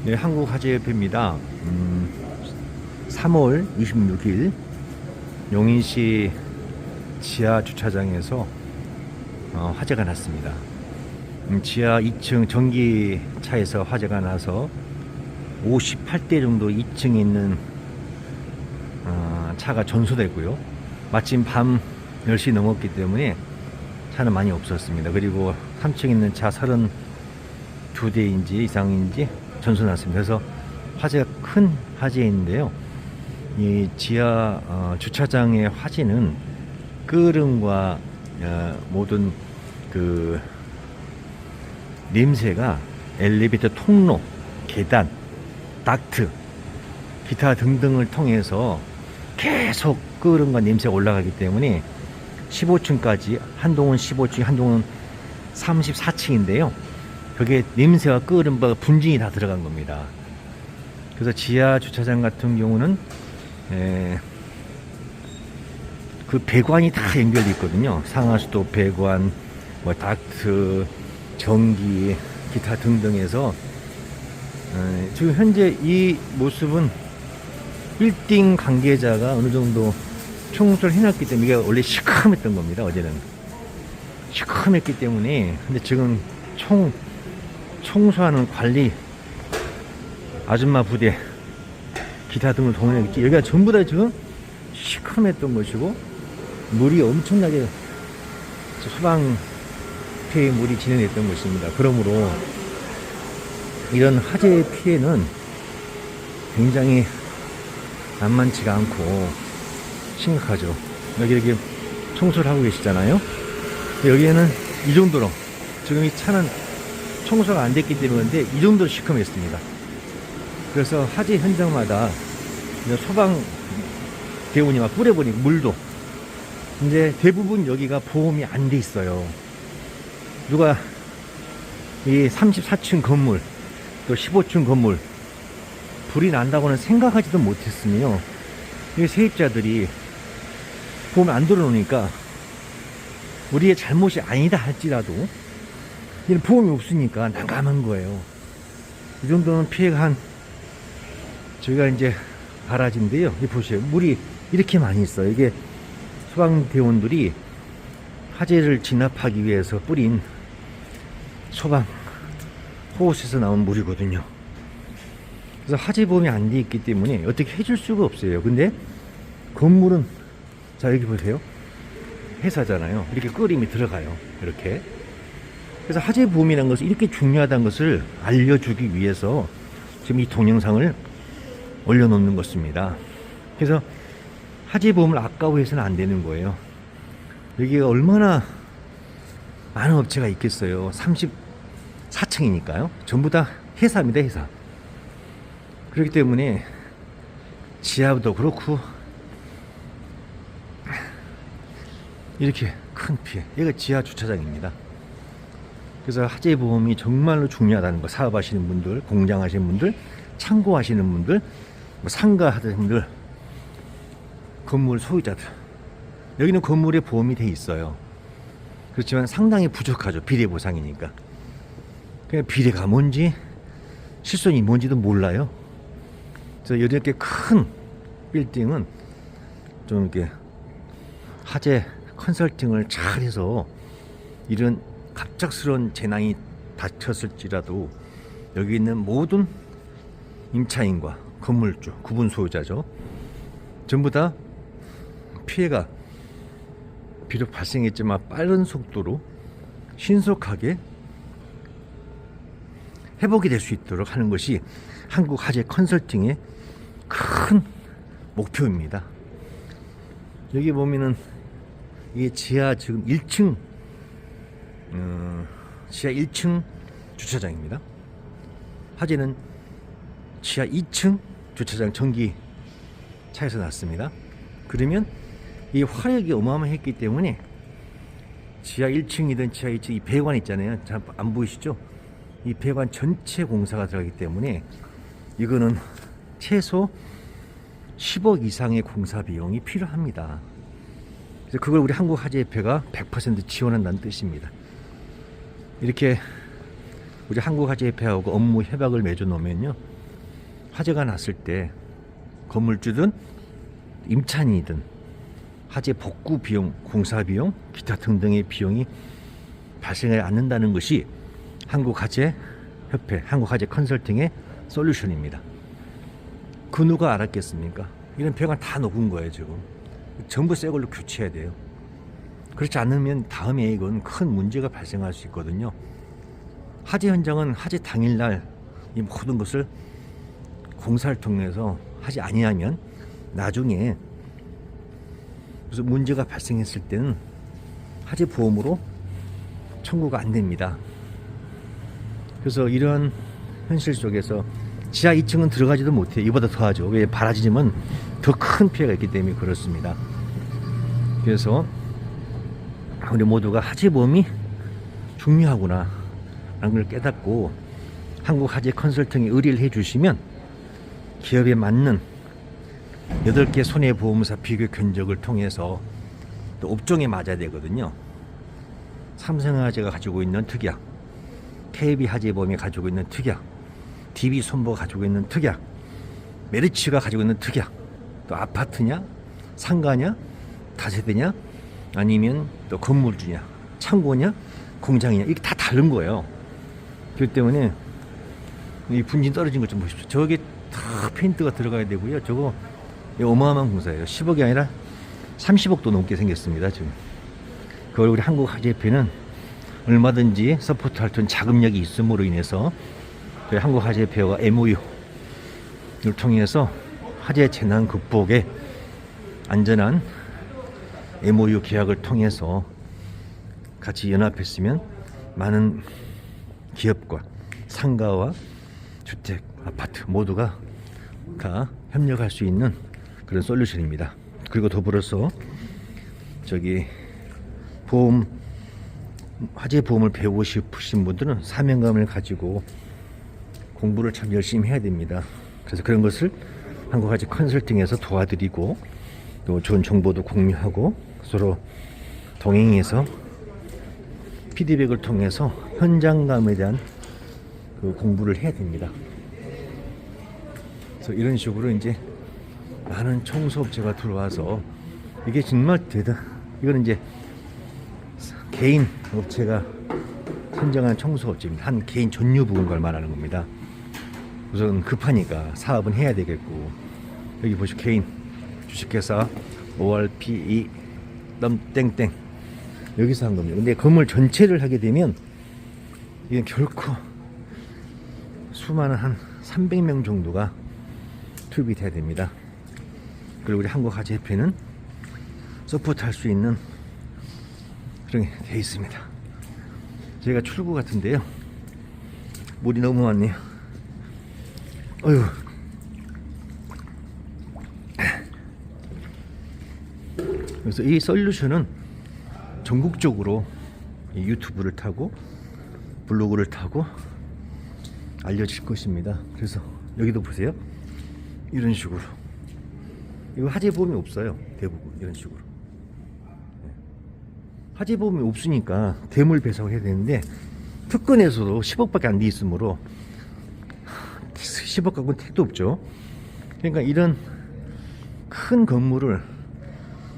네, 한국화재협회입니다. 3월 26일 용인시 지하 주차장에서 화재가 났습니다. 지하 2층 전기차에서 화재가 나서 58대 정도 2층에 있는 차가 전소됐고요. 마침 밤 10시 넘었기 때문에 차는 많이 없었습니다. 그리고 3층에 있는 차 32대인지 이상인지 전소났습니다. 그래서 화재가 큰 화재인데요. 이 지하 주차장의 화재는 끄름과 모든 그 냄새가 엘리베이터 통로, 계단, 닥트, 기타 등등을 통해서 계속 끄름과 냄새가 올라가기 때문에 15층까지, 한동은 15층, 한동은 34층인데요. 거기에 냄새와 끄름과 분진이 다 들어간 겁니다. 그래서 지하 주차장 같은 경우는 그 배관이 다 연결되어 있거든요. 상하수도 배관, 뭐 닥트, 전기, 기타 등등해서 지금 현재 이 모습은 빌딩 관계자가 어느 정도 청소를 해놨기 때문에 이게 원래 시커맸던 겁니다. 어제는 시커맸기 때문에. 근데 지금 청소하는 관리 아줌마 부대, 기타 등을 동원했지. 여기가 전부 다 지금 시커맸던 것이고, 물이 엄청나게 소방 피해 물이 진행됐던 것입니다. 그러므로 이런 화재 피해는 굉장히 만만치가 않고 심각하죠. 여기 이렇게 청소를 하고 계시잖아요. 여기에는 이 정도로, 지금 이 차는 청소가 안 됐기 때문인데 이 정도로 시커맸습니다. 그래서 화재 현장마다 소방 대원이 막 뿌려버리고, 물도 이제 대부분 여기가 보험이 안 돼 있어요. 누가 이 34층 건물, 또 15층 건물 불이 난다고는 생각하지도 못했으며, 이 세입자들이 보험 안 들어놓으니까 우리의 잘못이 아니다 할지라도 이는 보험이 없으니까 난감한 거예요. 이 정도는 피해가 저희가 이제 바라지인데요. 이 보세요. 물이 이렇게 많이 있어요. 이게 소방대원들이 화재를 진압하기 위해서 뿌린 소방 호스에서 나온 물이거든요. 그래서 화재 보험이 안 돼 있기 때문에 어떻게 해줄 수가 없어요. 근데 건물은, 자 여기 보세요. 회사잖아요. 이렇게 끓임이 들어가요. 이렇게. 그래서 화재 보험이라는 것은 이렇게 중요하다는 것을 알려주기 위해서 지금 이 동영상을 올려놓는 것입니다. 그래서 화재 보험을 아까워해서는 안 되는 거예요. 여기가 얼마나 많은 업체가 있겠어요. 34층이니까요. 전부 다 회사입니다. 회사. 그렇기 때문에 지하도 그렇고 이렇게 큰 피해. 여기가 지하 주차장입니다. 그래서 화재 보험이 정말로 중요하다는 거, 사업하시는 분들, 공장 하시는 분들, 창고 하시는 분들, 뭐 상가 하시는 분들, 건물 소유자들, 여기는 건물에 보험이 돼 있어요. 그렇지만 상당히 부족하죠. 비례 보상이니까. 그냥 비례가 뭔지, 실손이 뭔지도 몰라요. 그래서 이렇게 큰 빌딩은 좀 이렇게 화재 컨설팅을 잘해서 이런 갑작스러운 재난이 닥쳤을지라도 여기 있는 모든 임차인과 건물주, 구분 소유자죠. 전부 다 피해가 비록 발생했지만 빠른 속도로 신속하게 회복이 될 수 있도록 하는 것이 한국화재 컨설팅의 큰 목표입니다. 여기 보면은 이게 지하 지금 1층 지하 1층 주차장입니다. 화재는 지하 2층 주차장 전기 차에서 났습니다. 그러면 이 화력이 어마어마했기 때문에 지하 1층이든 지하 2층 이 배관 있잖아요. 잘 안 보이시죠? 이 배관 전체 공사가 들어가기 때문에 이거는 최소 10억 이상의 공사 비용이 필요합니다. 그래서 그걸 우리 한국화재협회가 100% 지원한다는 뜻입니다. 이렇게 우리 한국화재협회하고 업무 협약을 맺어 놓으면요, 화재가 났을 때 건물주든 임차인이든 화재 복구 비용, 공사 비용, 기타 등등의 비용이 발생하지 않는다는 것이 한국화재협회, 한국화재 컨설팅의 솔루션입니다. 그 누가 알았겠습니까? 이런 벽은 다 녹은 거예요. 지금 전부 새 걸로 교체해야 돼요. 그렇지 않으면 다음에 이건 큰 문제가 발생할 수 있거든요. 화재 현장은 화재 당일날 이 모든 것을 공사를 통해서 하지 아니하면 나중에 무슨 문제가 발생했을 때는 화재 보험으로 청구가 안 됩니다. 그래서 이런 현실 속에서 지하 2층은 들어가지도 못해요. 이보다 더 하죠. 왜? 바라지면 더 큰 피해가 있기 때문에 그렇습니다. 그래서 우리 모두가 화재보험이 중요하구나 라는 걸 깨닫고 한국화재 컨설팅에 의뢰를 해주시면 기업에 맞는 8개 손해보험사 비교 견적을 통해서 또 업종에 맞아야 되거든요. 삼성화재가 가지고 있는 특약, KB화재보험이 가지고 있는 특약, DB손보가 가지고 있는 특약, 메리츠가 가지고 있는 특약, 또 아파트냐, 상가냐, 다세대냐, 아니면 또 건물주냐, 창고냐, 공장이냐, 이게 다 다른 거예요. 그렇기 때문에 이 분진 떨어진 것 좀 보십시오. 저게 다 페인트가 들어가야 되고요. 저거 어마어마한 공사예요. 10억이 아니라 30억도 넘게 생겼습니다. 지금 그걸 우리 한국화재협회는 얼마든지 서포트할 수 있는 자금력이 있음으로 인해서 저희 한국화재협회와 MOU를 통해서 화재 재난 극복에 안전한 MOU 계약을 통해서 같이 연합했으면 많은 기업과 상가와 주택, 아파트 모두가 다 협력할 수 있는 그런 솔루션입니다. 그리고 더불어서 저기 보험, 화재 보험을 배우고 싶으신 분들은 사명감을 가지고 공부를 참 열심히 해야 됩니다. 그래서 그런 것을 한국화재 컨설팅에서 도와드리고 또 좋은 정보도 공유하고 서로 동행해서 피드백을 통해서 현장감에 대한 그 공부를 해야 됩니다. 그래서 이런 식으로 이제 많은 청소업체가 들어와서 이게 정말 이거는 이제 개인 업체가 선정한 청소업체입니다. 한 개인 전유 부분을 말하는 겁니다. 우선 급하니까 사업은 해야 되겠고, 여기 보시면 개인 주식회사 ORPE 땡땡 여기서 한 겁니다. 근데 건물 전체를 하게 되면 이건 결코 수많은 한 300명 정도가 투입이 돼야 됩니다. 그리고 우리 한국화재협회는 서포트할 수 있는 그런 게 되어 있습니다. 저희가 출구 같은데요, 물이 너무 많네요. 어휴. 그래서 이 솔루션은 전국적으로 유튜브를 타고 블로그를 타고 알려질 것입니다. 그래서 여기도 보세요. 이런 식으로 이거 화재보험이 없어요. 대부분 이런 식으로 화재보험이 없으니까 대물 배상을 해야 되는데 특권에서도 10억밖에 안 돼 있으므로 10억 갖고는 택도 없죠. 그러니까 이런 큰 건물을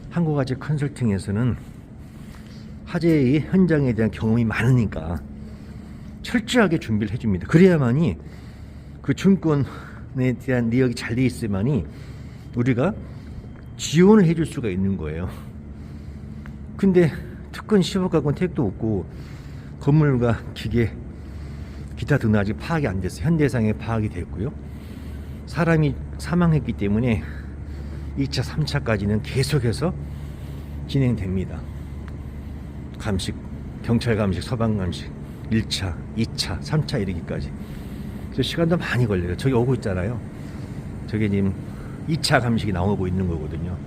한국화재 컨설팅에서는 화재의 현장에 대한 경험이 많으니까 철저하게 준비를 해줍니다. 그래야만이 그 증권에 대한 내역이 잘 돼 있어야만이 우리가 지원을 해줄 수가 있는 거예요. 근데 특권 10억 갖고는 택도 없고 건물과 기계 기타 등은 아직 파악이 안 됐어요. 현대상에 파악이 됐고요. 사람이 사망했기 때문에 2차, 3차까지는 계속해서 진행됩니다. 감식, 경찰 감식, 서방 감식 1차, 2차, 3차 이르기까지. 그래서 시간도 많이 걸려요. 저기 오고 있잖아요. 저게 지금 2차 감식이 나오고 있는 거거든요.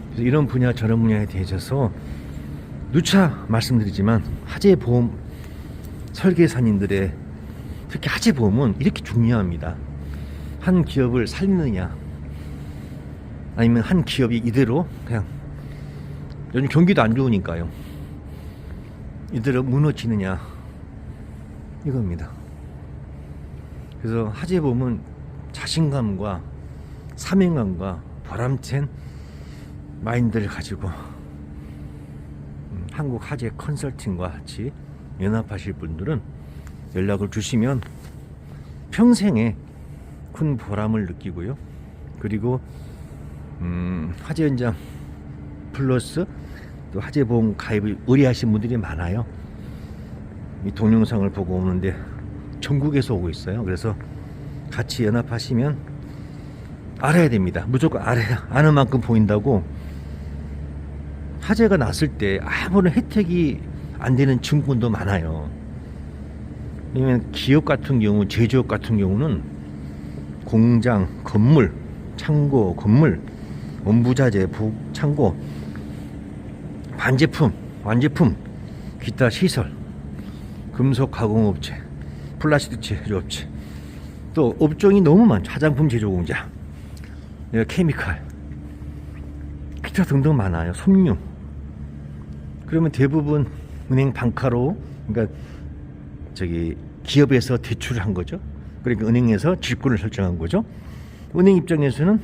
그래서 이런 분야, 저런 분야에 대해서 누차 말씀드리지만 화재보험 설계사님들의 특히 화재보험은 이렇게 중요합니다. 한 기업을 살리느냐 아니면 한 기업이 이대로 그냥 요즘 경기도 안 좋으니까요 이대로 무너지느냐 이겁니다. 그래서 화재보험은 자신감과 사명감과 보람찬 마인드를 가지고 한국 화재 컨설팅과 같이 연합하실 분들은 연락을 주시면 평생에 큰 보람을 느끼고요. 그리고 화재 현장 플러스 또 화재보험 가입을 의뢰하신 분들이 많아요. 이 동영상을 보고 오는데 전국에서 오고 있어요. 그래서 같이 연합하시면 알아야 됩니다. 무조건 알아야 아는 만큼 보인다고. 화재가 났을 때 아무런 혜택이 안 되는 증권도 많아요. 왜냐면 기업 같은 경우, 제조업 같은 경우는 공장, 건물, 창고, 건물, 원부자재, 창고, 완제품, 기타 시설, 금속 가공업체, 플라스틱 제조업체, 또 업종이 너무 많죠. 화장품 제조 공장, 케미칼, 기타 등등 많아요. 섬유. 그러면 대부분 은행 방카로, 그러니까 기업에서 대출을 한 거죠. 그러니까 은행에서 질권을 설정한 거죠. 은행 입장에서는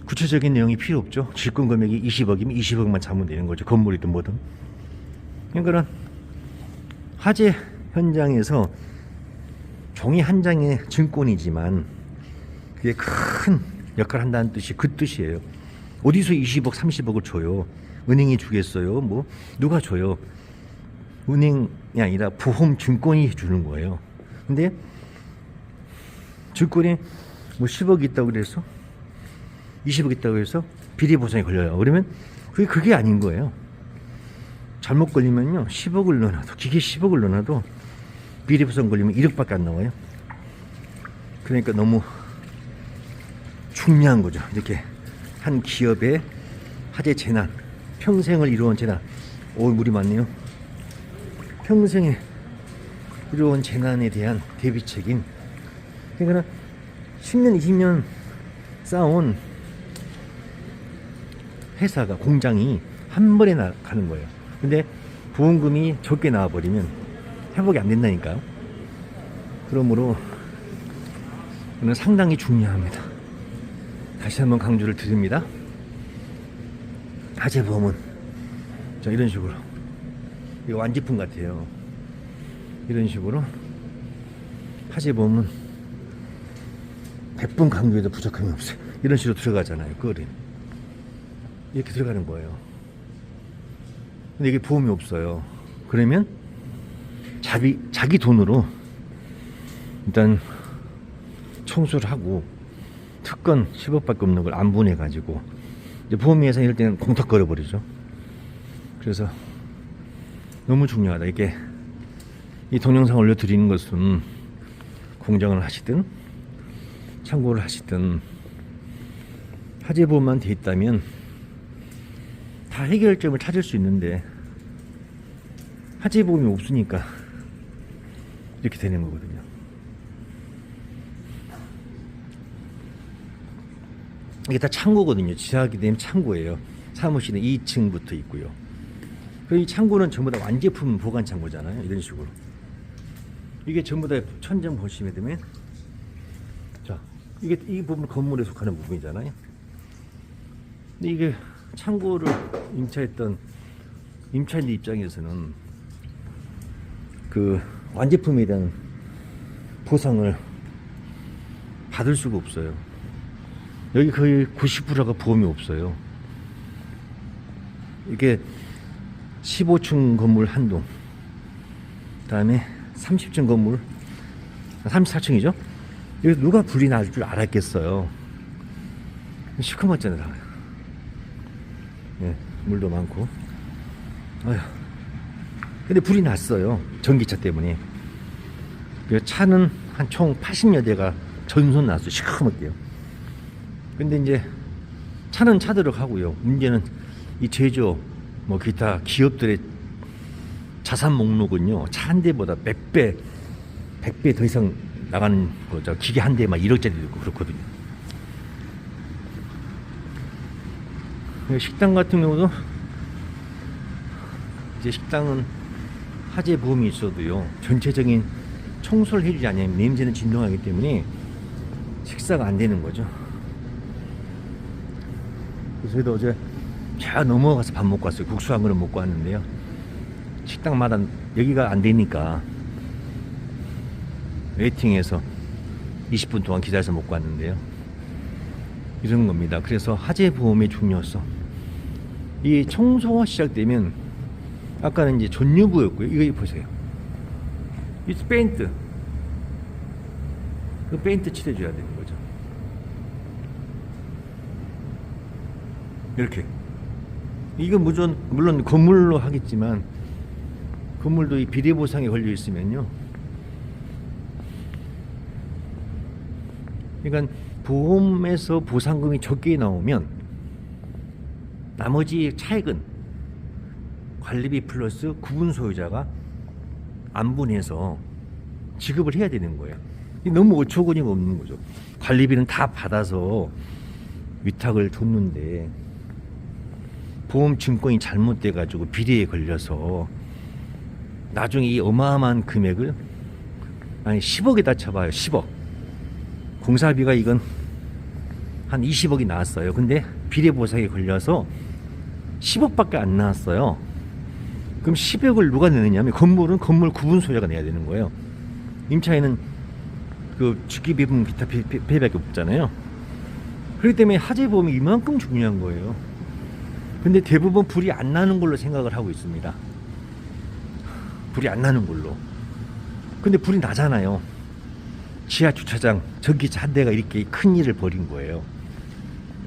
구체적인 내용이 필요 없죠. 질권 금액이 20억이면 20억만 잡으면 되는 거죠. 건물이든 뭐든. 그러니까 화재 현장에서 종이 한 장의 증권이지만 그게 큰 역할을 한다는 뜻이 그 뜻이에요. 어디서 20억, 30억을 줘요? 은행이 주겠어요? 뭐 누가 줘요? 은행이 아니라 보험증권이 주는 거예요. 근데 증권이 뭐 10억 있다고 그래서 20억 있다고 해서 비리 보상이 걸려요. 그러면 그게 아닌 거예요. 잘못 걸리면요 10억을 넣어놔도, 기계 10억을 넣어놔도 비리 보상 걸리면 1억밖에 안 나와요. 그러니까 너무 중요한 거죠. 이렇게 한 기업의 화재 재난, 평생을 이루어온 재난, 물이 많네요. 평생에 이루어온 재난에 대한 대비 책임. 그러니까 10년, 20년 쌓아온 회사가, 공장이 한 번에 가는 거예요. 근데 보험금이 적게 나와버리면 회복이 안 된다니까요. 그러므로 이는 상당히 중요합니다. 다시 한번 강조를 드립니다. 화재보험은 이런 식으로, 이거 완제품 같아요. 이런 식으로 화재보험은 100번 강조해도 부족함이 없어요. 이런 식으로 들어가잖아요. 거리 이렇게 들어가는 거예요. 근데 이게 보험이 없어요. 그러면 자기 돈으로 일단 청소를 하고 특권 10억밖에 없는 걸 안 보내가지고 보험회사 이럴 때는 공탁 걸어버리죠. 그래서 너무 중요하다. 이게 이 동영상 올려드리는 것은 공장을 하시든 창고를 하시든 화재보험만 돼 있다면 다 해결점을 찾을 수 있는데 화재보험이 없으니까 이렇게 되는 거거든요. 이게 다 창고거든요. 지하기 되면 창고예요. 사무실은 2층부터 있고요. 이 창고는 전부 다 완제품 보관 창고잖아요. 이런 식으로. 이게 전부 다 천장 보시면 되면, 자, 이게 이 부분 건물에 속하는 부분이잖아요. 근데 이게 창고를 임차했던 임차인들 입장에서는 그 완제품에 대한 보상을 받을 수가 없어요. 여기 거의 90%가 보험이 없어요. 이게 15층 건물 한 동, 그다음에 30층 건물, 34층이죠. 여기 누가 불이 날 줄 알았겠어요. 시커멓잖아요. 예, 물도 많고. 아휴. 근데 불이 났어요. 전기차 때문에. 그 차는 한 총 80여 대가 전손 났어요. 시커멓게요. 근데 이제 차는 차대로 가고요. 문제는 이 제조, 뭐 기타 기업들의 자산 목록은요, 차 한 대보다 100배 더 이상 나가는 거죠. 기계 한 대에 막 1억짜리도 있고 그렇거든요. 식당 같은 경우도 이제 식당은 화재 보험이 있어도요, 전체적인 청소를 해주지 않으면 냄새는 진동하기 때문에 식사가 안 되는 거죠. 그래서 저희도 어제 저 넘어가서 밥 먹고 왔어요. 국수 한 그릇 먹고 왔는데요. 식당마다 여기가 안 되니까 웨이팅해서 20분 동안 기다려서 먹고 왔는데요. 이런 겁니다. 그래서 화재 보험의 중요성. 이 청소가 시작되면 아까는 이제 전유부였고요. 이거 보세요. 이 페인트. 그 페인트 칠해줘야 되는 거죠. 이렇게. 이건 물론 건물로 하겠지만 건물도 이 비례 보상에 걸려 있으면요. 그러니까 보험에서 보상금이 적게 나오면 나머지 차액은 관리비 플러스 구분 소유자가 안분해서 지급을 해야 되는 거예요. 너무 어처구니가 없는 거죠. 관리비는 다 받아서 위탁을 줬는데 보험 증권이 잘못돼 가지고 비리에 걸려서 나중에 이 어마어마한 금액을 10억에다 쳐봐요. 10억. 공사비가 이건 한 20억이 나왔어요. 근데 비례 보상에 걸려서 10억밖에 안 나왔어요. 그럼 10억을 누가 내느냐면 건물은 건물 구분 소유자가 내야 되는 거예요. 임차인은 그 주기비분 기타 배밖에 없잖아요. 그렇기 때문에 화재 보험이 이만큼 중요한 거예요. 근데 대부분 불이 안 나는 걸로 생각을 하고 있습니다. 불이 안 나는 걸로. 근데 불이 나잖아요. 지하 주차장 전기차 한 대가 이렇게 큰 일을 벌인 거예요.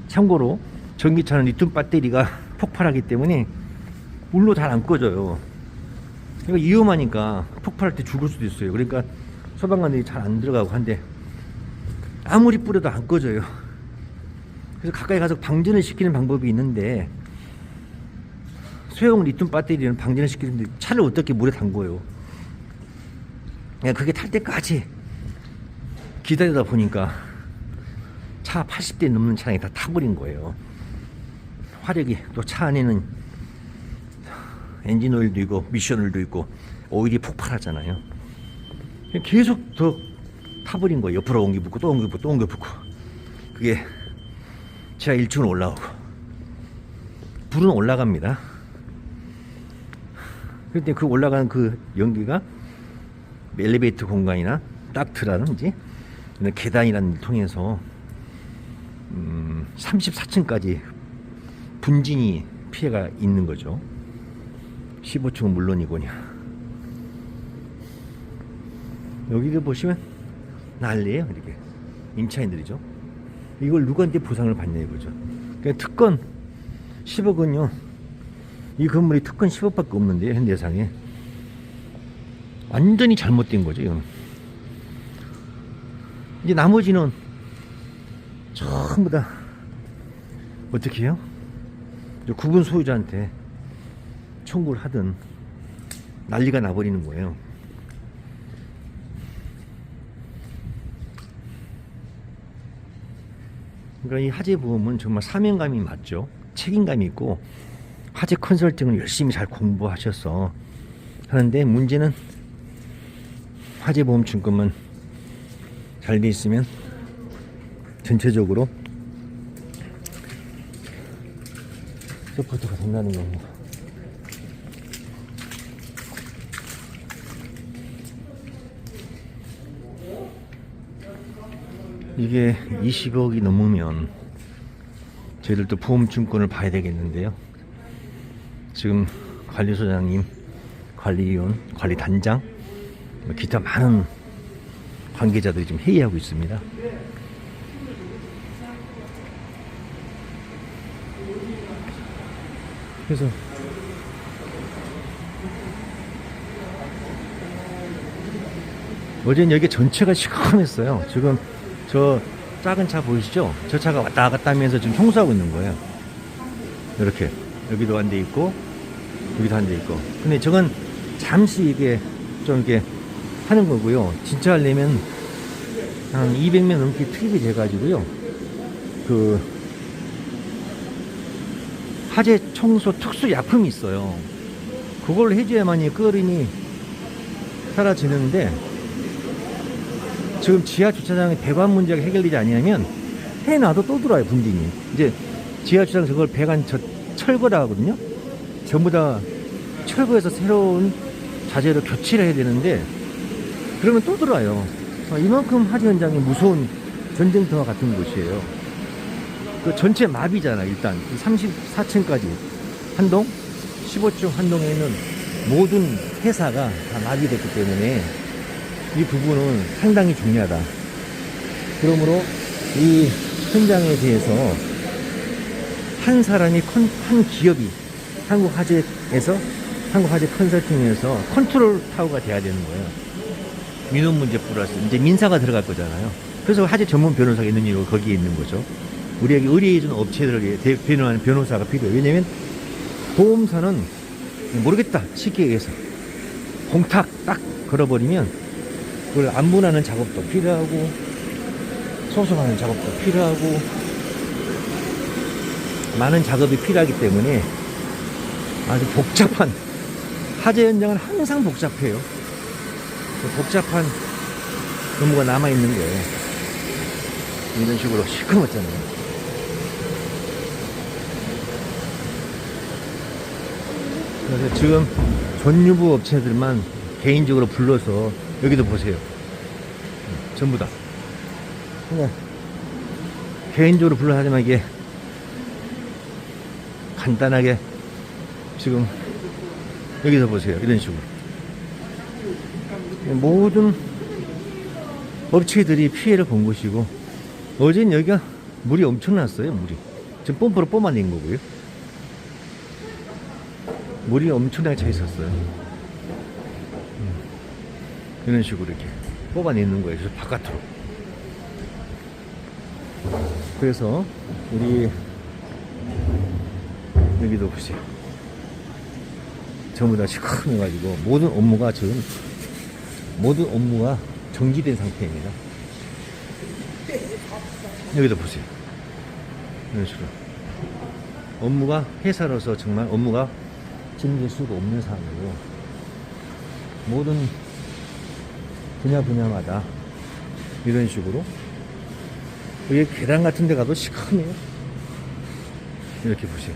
참고로 전기차는 리튬 배터리가 폭발하기 때문에 물로 잘 안 꺼져요. 그러니까 위험하니까 폭발할 때 죽을 수도 있어요. 그러니까 소방관들이 잘 안 들어가고 한데 아무리 뿌려도 안 꺼져요. 그래서 가까이 가서 방전을 시키는 방법이 있는데 소형 리튬 배터리는 방전을 시키는데 차를 어떻게 물에 담궈요. 그냥 그게 탈 때까지 기다리다 보니까 차 80대 넘는 차량이 다 타버린 거예요. 화력이 또 차 안에는 엔진 오일도 있고 미션 오일도 있고 오일이 폭발하잖아요. 계속 더 타버린 거예요. 옆으로 옮겨 붙고 또 옮겨 붙고 또 옮겨 붙고 그게 지하 1층으로 올라오고 불은 올라갑니다. 그때 그 올라가는 그 연기가 엘리베이터 공간이나 닥트라든지 계단이라는 걸 통해서 34층까지 분진이 피해가 있는 거죠. 15층은 물론이고요. 여기를 보시면 난리예요. 이렇게 임차인들이죠. 이걸 누구한테 보상을 받냐 이거죠. 그러니까 특권 10억은요. 이 건물이 특권 10억밖에 없는데 현대상에 완전히 잘못된 거죠. 이건. 이제 나머지는 전부 다 어떻게 해요? 구분 소유자한테 청구를 하든 난리가 나버리는 거예요. 그러니까 이 화재 보험은 정말 사명감이 맞죠. 책임감이 있고 화재 컨설팅을 열심히 잘 공부하셔서 하는데 문제는 화재 보험 증권만 잘 돼 있으면 전체적으로 서포트가 된다는 겁니다. 이게 20억이 넘으면 저희들도 보험증권을 봐야 되겠는데요. 지금 관리소장님, 관리위원, 관리단장, 기타 많은 관계자들이 지금 회의하고 있습니다. 그래서 어제는 여기 전체가 시커맸어요. 지금 저 작은 차 보이시죠? 저 차가 왔다 갔다 하면서 지금 청소하고 있는 거예요. 이렇게 여기도 한 대 있고 여기도 한 대 있고. 근데 저건 잠시 이게 좀 이렇게 하는 거고요. 진짜 하려면 한 200명 넘게 투입이 돼가지고요. 그 화재 청소 특수 약품이 있어요. 그걸 해줘야만이 끓음이 사라지는데 지금 지하 주차장의 배관 문제가 해결되지 않으면 해놔도 또 들어와요, 분딩이. 이제 지하 주차장 저걸 배관 철거라 하거든요. 전부 다 철거해서 새로운 자재로 교체를 해야 되는데 그러면 또 들어와요. 이만큼 화재 현장이 무서운 전쟁터와 같은 곳이에요. 그 전체 마비잖아. 일단 34층까지 한 동, 15층 한 동에 있는 모든 회사가 다 마비됐기 때문에 이 부분은 상당히 중요하다. 그러므로 이 현장에 대해서 한 사람이 한 기업이 한국화재에서 한국화재 컨설팅에서 컨트롤 타워가 돼야 되는 거예요. 민원 문제 플러스 이제 민사가 들어갈 거잖아요. 그래서 화재 전문 변호사가 있는 이유가 거기에 있는 거죠. 우리에게 의뢰해주는 업체들을 대변하는 변호사가 필요해요. 왜냐면 보험사는 모르겠다 쉽게 얘기해서 공탁 딱 걸어버리면 그걸 안분하는 작업도 필요하고 소송하는 작업도 필요하고 많은 작업이 필요하기 때문에 아주 복잡한 화재 현장은 항상 복잡해요. 복잡한 업무가 남아있는 거예요. 이런 식으로 시커멓잖아요. 그래서 지금 전유부 업체들만 개인적으로 불러서 여기도 보세요. 전부 다 그냥 개인적으로 불러서 하지만 이게 간단하게 지금 여기서 보세요. 이런 식으로 모든 업체들이 피해를 본 것이고 어제는 여기가 물이 엄청났어요. 물이 지금 펌프로 뽑아낸 거고요. 물이 엄청나게 차 있었어요. 이런 식으로 이렇게 뽑아내는 거예요. 그래서 바깥으로. 그래서 우리 여기도 보세요. 전부 다 시커매가지고 모든 업무가 지금 정지된 상태입니다. 여기도 보세요. 이런 식으로 업무가 회사로서 정말 업무가 진행될 수가 없는 상황이고 모든 분야마다 이런 식으로 여기 계단 같은 데 가도 시커매요. 이렇게 보세요.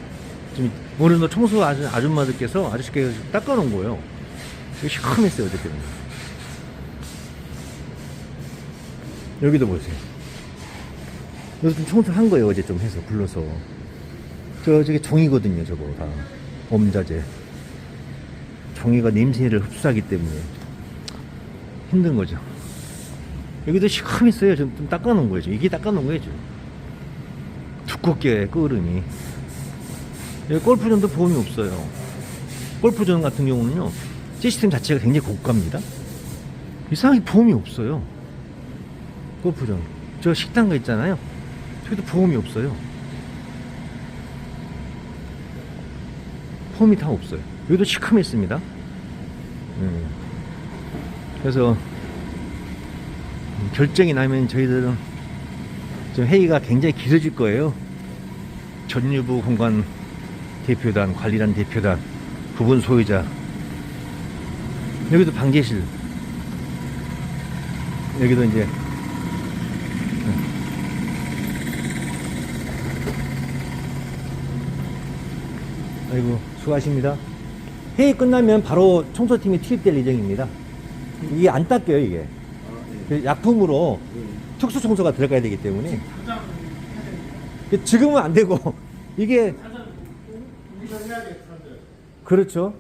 지금 오늘도 청소 아줌마들께서 아저씨께서 닦아놓은 거예요. 이게 시커맸어요. 어저께. 여기도 보세요. 여기 좀 청소한 거예요. 어제 좀 해서 불러서. 저게 종이거든요. 저거 다 범자재. 종이가 냄새를 흡수하기 때문에 힘든 거죠. 여기도 시커맸어요. 좀 닦아놓은 거예요. 이게 닦아놓은 거예요. 지금. 두껍게 끓음이. 여기 골프존도 보험이 없어요. 골프존 같은 경우는요, 시스템 자체가 굉장히 고가입니다. 이상하게 보험이 없어요. 골프존. 저 식당가 있잖아요. 저기도 보험이 없어요. 보험이 다 없어요. 여기도 시커맸습니다. 그래서 결정이 나면 저희들은 좀 회의가 굉장히 길어질 거예요. 전유부 공간 대표단, 관리단 대표단, 부분 소유자. 여기도 방제실. 여기도 이제 아이고 수고하십니다. 회의 끝나면 바로 청소팀이 투입될 예정입니다. 이게 안 닦여요. 이게 약품으로 특수 청소가 들어가야 되기 때문에 지금은 안 되고 이게 그렇죠.